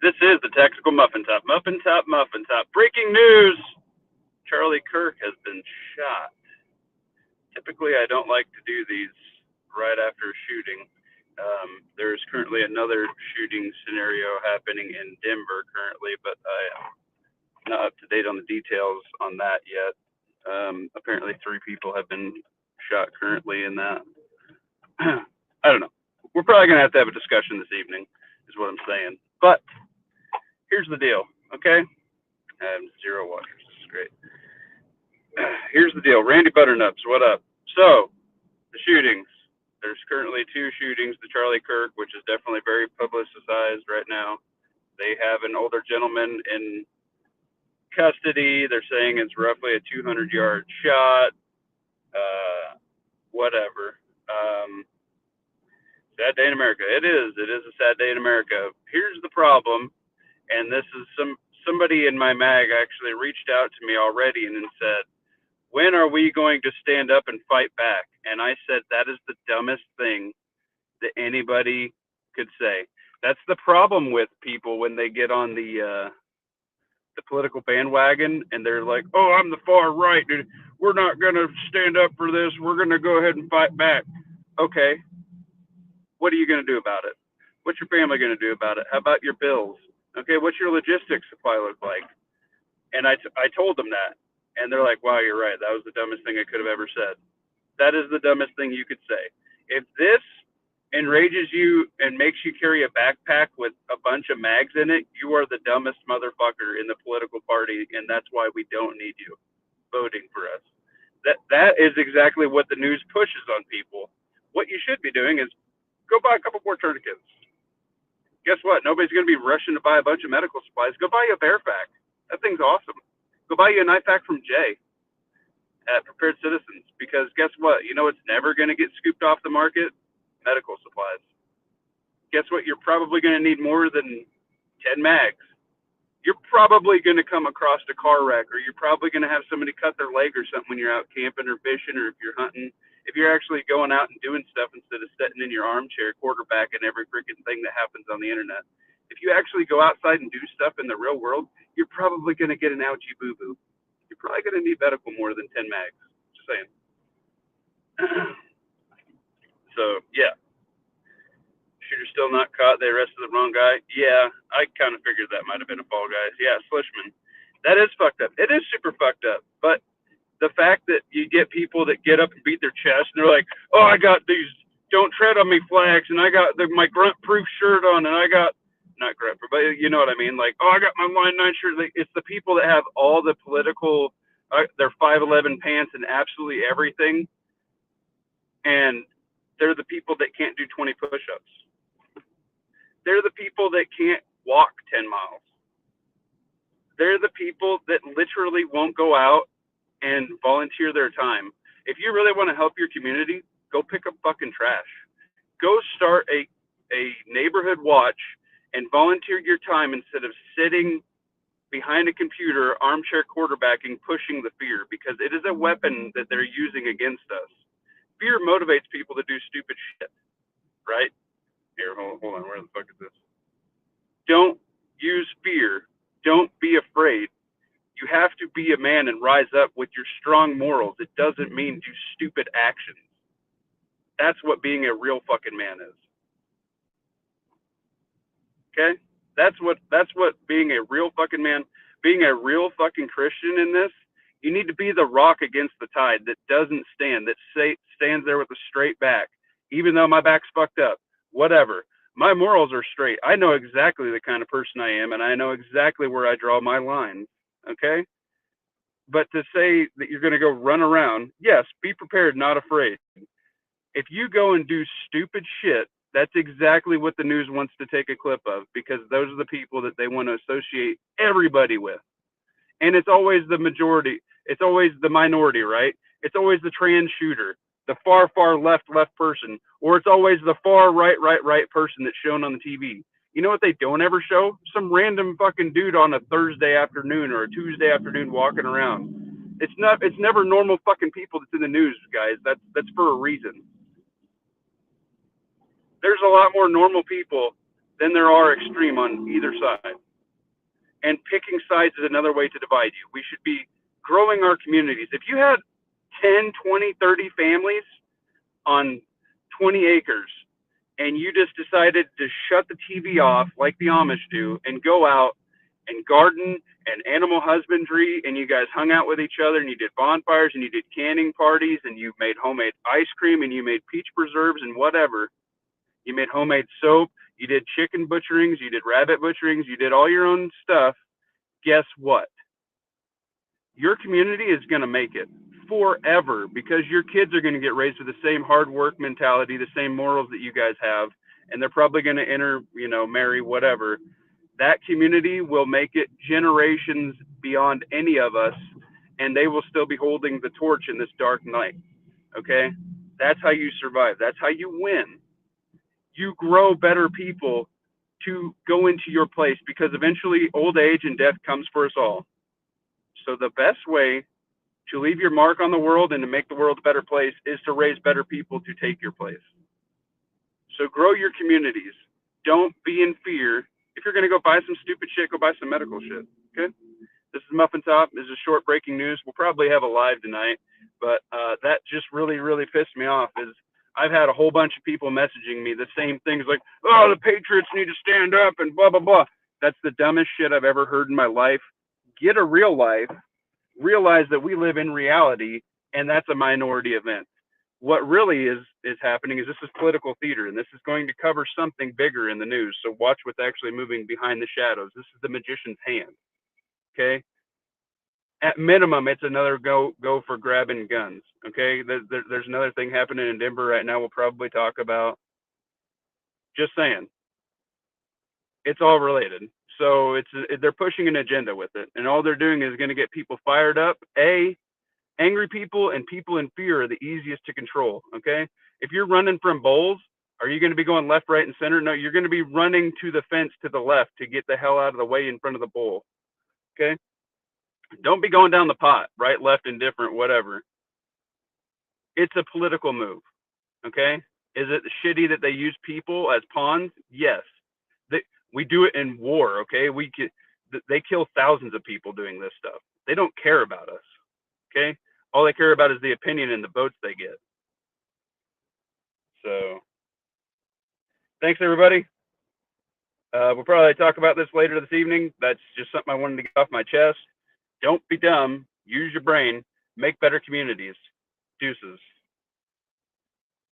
This is the Tactical Muffin Top. Muffin Top, Muffin Top. Breaking news! Charlie Kirk has been shot. Typically, I don't like to do these right after a shooting. There's currently another shooting scenario happening in Denver currently, but I'm not up to date on the details on that yet. Apparently, 3 people have been shot currently in that. I don't know. We're probably going to have a discussion this evening, is what I'm saying. But here's the deal, okay? I have 0 watchers. This is great. Here's the deal. Randy Butternuts, what up? So, the shootings. There's currently 2 shootings. The Charlie Kirk, which is definitely very publicized right now. They have an older gentleman in custody. They're saying it's roughly a 200-yard shot. Whatever. Sad day in America. It is. It is a sad day in America. Here's the problem, and this is somebody in my mag actually reached out to me already and said, when are we going to stand up and fight back? And I said, that is the dumbest thing that anybody could say. That's the problem with people when they get on the political bandwagon and they're like, oh, I'm the far right. We're not going to stand up for this. We're going to go ahead and fight back. Okay. What are you going to do about it? What's your family going to do about it? How about your bills? Okay. What's your logistics supply look like? And I told them that. And they're like, wow, you're right. That was the dumbest thing I could have ever said. That is the dumbest thing you could say. If this enrages you and makes you carry a backpack with a bunch of mags in it, you are the dumbest motherfucker in the political party, and that's why we don't need you voting for us. That is exactly what the news pushes on people. What you should be doing is go buy a couple more tourniquets. Guess what? Nobody's going to be rushing to buy a bunch of medical supplies. Go buy you a bear pack. That thing's awesome. Go buy you a knife pack from Jay at Prepared Citizens, because guess what? You know it's never going to get scooped off the market? Medical supplies. Guess what? You're probably going to need more than 10 mags. You're probably going to come across a car wreck, or you're probably going to have somebody cut their leg or something when you're out camping or fishing, or if you're hunting. If you're actually going out and doing stuff instead of sitting in your armchair quarterbacking every freaking thing that happens on the internet. If you actually go outside and do stuff in the real world, you're probably going to get an ouchie boo-boo. You're probably going to need medical more than 10 mags. Just saying. So, yeah. Shooter still not caught. They arrested the wrong guy. Yeah, I kind of figured that might have been a fall guy. Yeah, Slishman. That is fucked up. It is super fucked up. But the fact that you get people that get up and beat their chest and they're like, oh, I got these don't tread on me flags, and I got my grunt proof shirt on, and I got, not grunt proof, but you know what I mean? Like, oh, I got my line 9 shirt. It's the people that have all the political, their 5'11" pants and absolutely everything. And they're the people that can't do 20 push-ups. They're the people that can't walk 10 miles. They're the people that literally won't go out and volunteer their time. If you really want to help your community, go pick up fucking trash. Go start a neighborhood watch and volunteer your time instead of sitting behind a computer, armchair quarterbacking, pushing the fear, because it is a weapon that they're using against us. Fear motivates people to do stupid shit, right? Here, hold on. Where the fuck is this? Don't use fear. Don't be afraid. You have to be a man and rise up with your strong morals. It doesn't mean do stupid actions. That's what being a real fucking man is. Okay? That's what being a real fucking man, being a real fucking Christian in this, you need to be the rock against the tide that doesn't stand, that stands there with a straight back. Even though my back's fucked up, whatever. My morals are straight. I know exactly the kind of person I am, and I know exactly where I draw my line. Okay? But to say that you're going to go run around, yes, be prepared, not afraid. If you go and do stupid shit, that's exactly what the news wants to take a clip of, because those are the people that they want to associate everybody with. And it's always the majority. It's always the minority, right? It's always the trans shooter, the far, far left person, or it's always the far right person that's shown on the TV. You know what they don't ever show? Some random fucking dude on a Thursday afternoon or a Tuesday afternoon walking around. It's never normal fucking people that's in the news, guys. That's for a reason. There's a lot more normal people than there are extreme on either side. And picking sides is another way to divide you. We should be growing our communities. If you had 10, 20, 30 families on 20 acres and you just decided to shut the TV off like the Amish do and go out and garden and animal husbandry, and you guys hung out with each other and you did bonfires and you did canning parties and you made homemade ice cream and you made peach preserves and whatever, you made homemade soap, you did chicken butcherings, you did rabbit butcherings, you did all your own stuff. Guess what? Your community is going to make it forever because your kids are going to get raised with the same hard work mentality, the same morals that you guys have, and they're probably going to marry, whatever. That community will make it generations beyond any of us, and they will still be holding the torch in this dark night. Okay? That's how you survive. That's how you win. You grow better people to go into your place because eventually old age and death comes for us all. So the best way to leave your mark on the world and to make the world a better place is to raise better people to take your place. So grow your communities. Don't be in fear. If you're going to go buy some stupid shit, go buy some medical shit. Okay? This is Muffin Top. This is short breaking news. We'll probably have a live tonight, but that just really, really pissed me off. Is I've had a whole bunch of people messaging me the same things like, "Oh, the Patriots need to stand up," and blah blah blah. That's the dumbest shit I've ever heard in my life. Get a real life. Realize that we live in reality, and that's a minority event. What really is happening is this is political theater, and this is going to cover something bigger in the news. So watch what's actually moving behind the shadows. This is the magician's hand. Okay. At minimum, it's another go for grabbing guns. Okay. There's another thing happening in Denver right now. We'll probably talk about. Just saying, it's all related. So they're pushing an agenda with it, and all they're doing is going to get people fired up. Angry people and people in fear are the easiest to control. Okay. If you're running from bulls, are you going to be going left, right, and center? No, you're going to be running to the fence to the left to get the hell out of the way in front of the bull. Okay. Don't be going down the pot, right, left, indifferent, whatever. It's a political move. Okay. Is it shitty that they use people as pawns? Yes. We do it in war. Okay. They kill thousands of people doing this stuff. They don't care about us. Okay. All they care about is the opinion and the votes they get. So thanks, everybody. We'll probably talk about this later this evening. That's just something I wanted to get off my chest. Don't be dumb. Use your brain. Make better communities. Deuces.